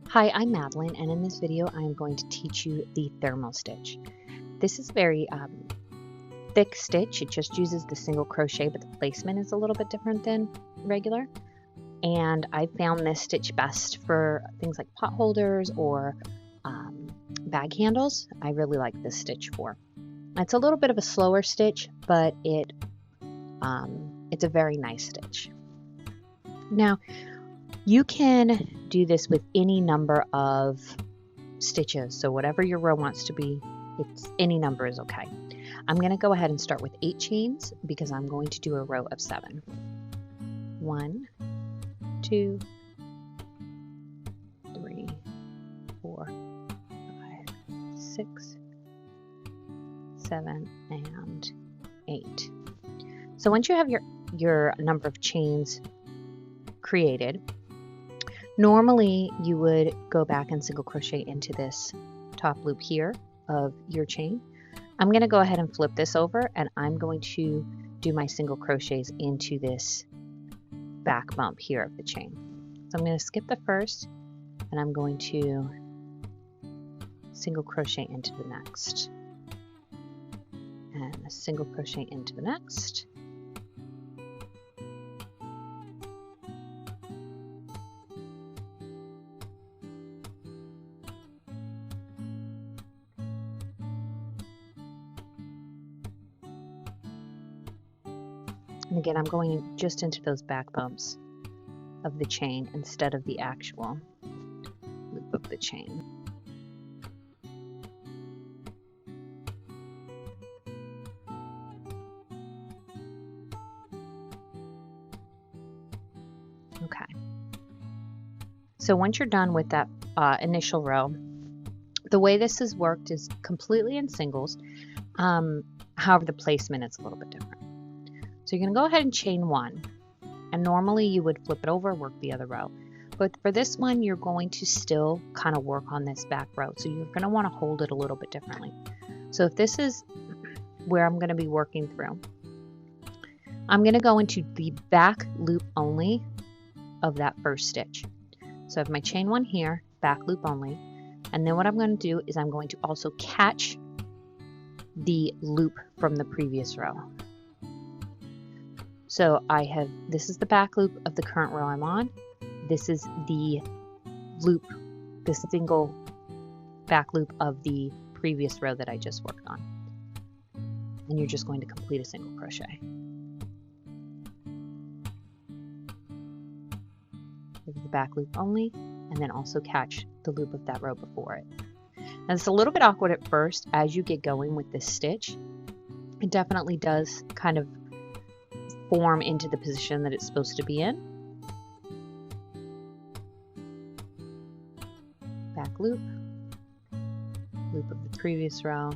Hi, I'm Madeline, and in this video I'm going to teach you the thermal stitch. This is very thick stitch. It just uses the single crochet, but the placement is a little bit different than regular. And I found this stitch best for things like pot holders or bag handles. I really like this stitch for. It's a little bit of a slower stitch, but it's a very nice stitch. Now, you can do this with any number of stitches, so whatever your row wants to be, any number is okay. I'm going to go ahead and start with 8 chains because I'm going to do a row of 7. 1, 2, 3, 4, 5, 6, 7, and 8. So once you have your number of chains created, normally you would go back and single crochet into this top loop here of your chain. I'm going to go ahead and flip this over, and I'm going to do my single crochets into this back bump here of the chain. So I'm going to skip the first, and I'm going to single crochet into the next, and a single crochet into the next. And again, I'm going just into those back bumps of the chain instead of the actual loop of the chain. Okay. So once you're done with that initial row, the way this has worked is completely in singles. However, the placement is a little bit different. So you're going to go ahead and chain 1, and normally you would flip it over, work the other row. But for this one, you're going to still kind of work on this back row. So you're going to want to hold it a little bit differently. So if this is where I'm going to be working through, I'm going to go into the back loop only of that first stitch. So I have my chain 1 here, back loop only. And then what I'm going to do is I'm going to also catch the loop from the previous row. So this is the back loop of the current row I'm on. This is the loop, the single back loop of the previous row that I just worked on. And you're just going to complete a single crochet. This is the back loop only, and then also catch the loop of that row before it. Now it's a little bit awkward at first as you get going with this stitch. It definitely does kind of form into the position that it's supposed to be in. Back loop, loop of the previous row,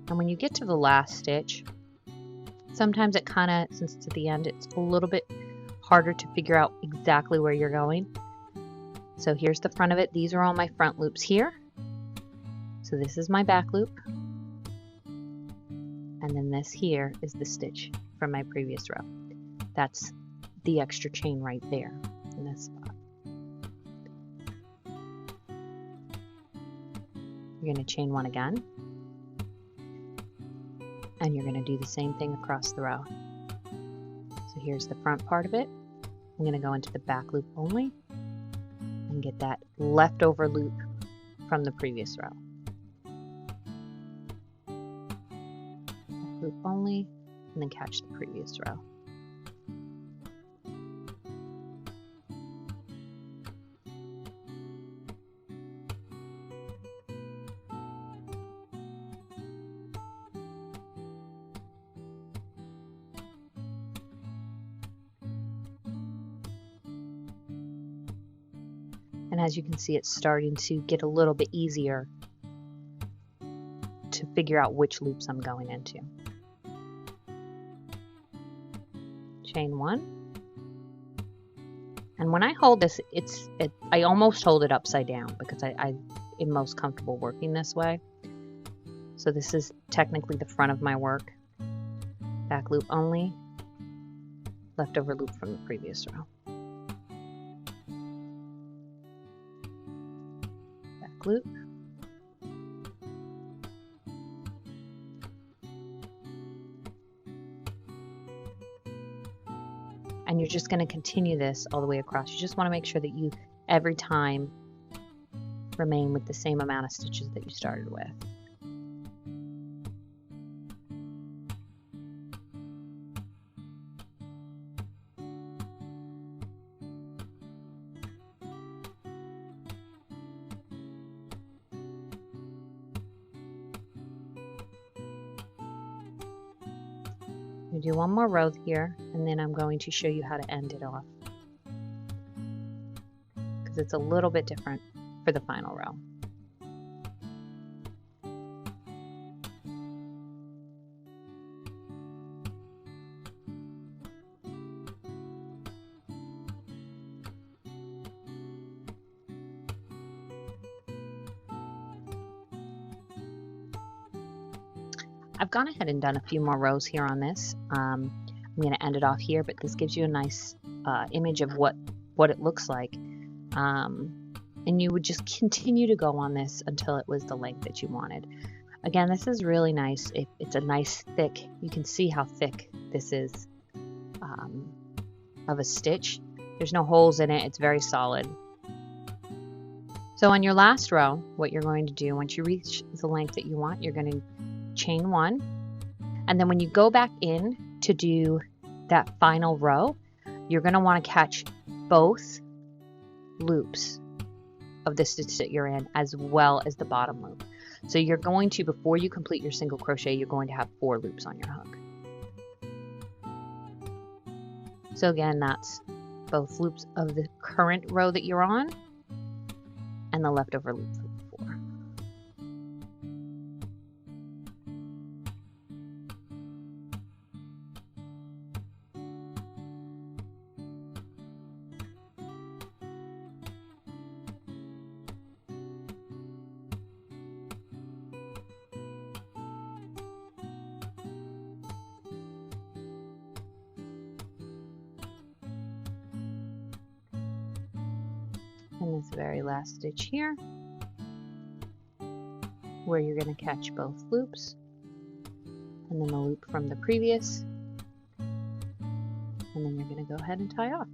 and when you get to the last stitch, sometimes it kind of, since it's at the end, it's a little bit harder to figure out exactly where you're going. So here's the front of it. These are all my front loops here. So this is my back loop. And then this here is the stitch from my previous row. That's the extra chain right there in this spot. You're going to chain 1 again. And you're going to do the same thing across the row. So here's the front part of it. I'm going to go into the back loop only and get that leftover loop from the previous row. Back loop only, and then catch the previous row. And as you can see, it's starting to get a little bit easier to figure out which loops I'm going into. Chain 1. And when I hold this, I almost hold it upside down because I am most comfortable working this way. So this is technically the front of my work. Back loop only, leftover loop from the previous row. Back loop. And you're just going to continue this all the way across. You just want to make sure that you, every time, remain with the same amount of stitches that you started with. I'm going to do one more row here, and then I'm going to show you how to end it off, because it's a little bit different for the final row. I've gone ahead and done a few more rows here on this. I'm going to end it off here, but this gives you a nice image of what it looks like. And you would just continue to go on this until it was the length that you wanted. Again, this is really nice. It's a nice thick, you can see how thick this is of a stitch. There's no holes in it, it's very solid. So on your last row, what you're going to do, once you reach the length that you want, you're going to chain one, and then when you go back in to do that final row, you're going to want to catch both loops of the stitch that you're in as well as the bottom loop. So you're going to, before you complete your single crochet, you're going to have 4 loops on your hook. So again, that's both loops of the current row that you're on and the leftover loop from before. And this very last stitch here, where you're going to catch both loops, and then the loop from the previous, and then you're going to go ahead and tie off.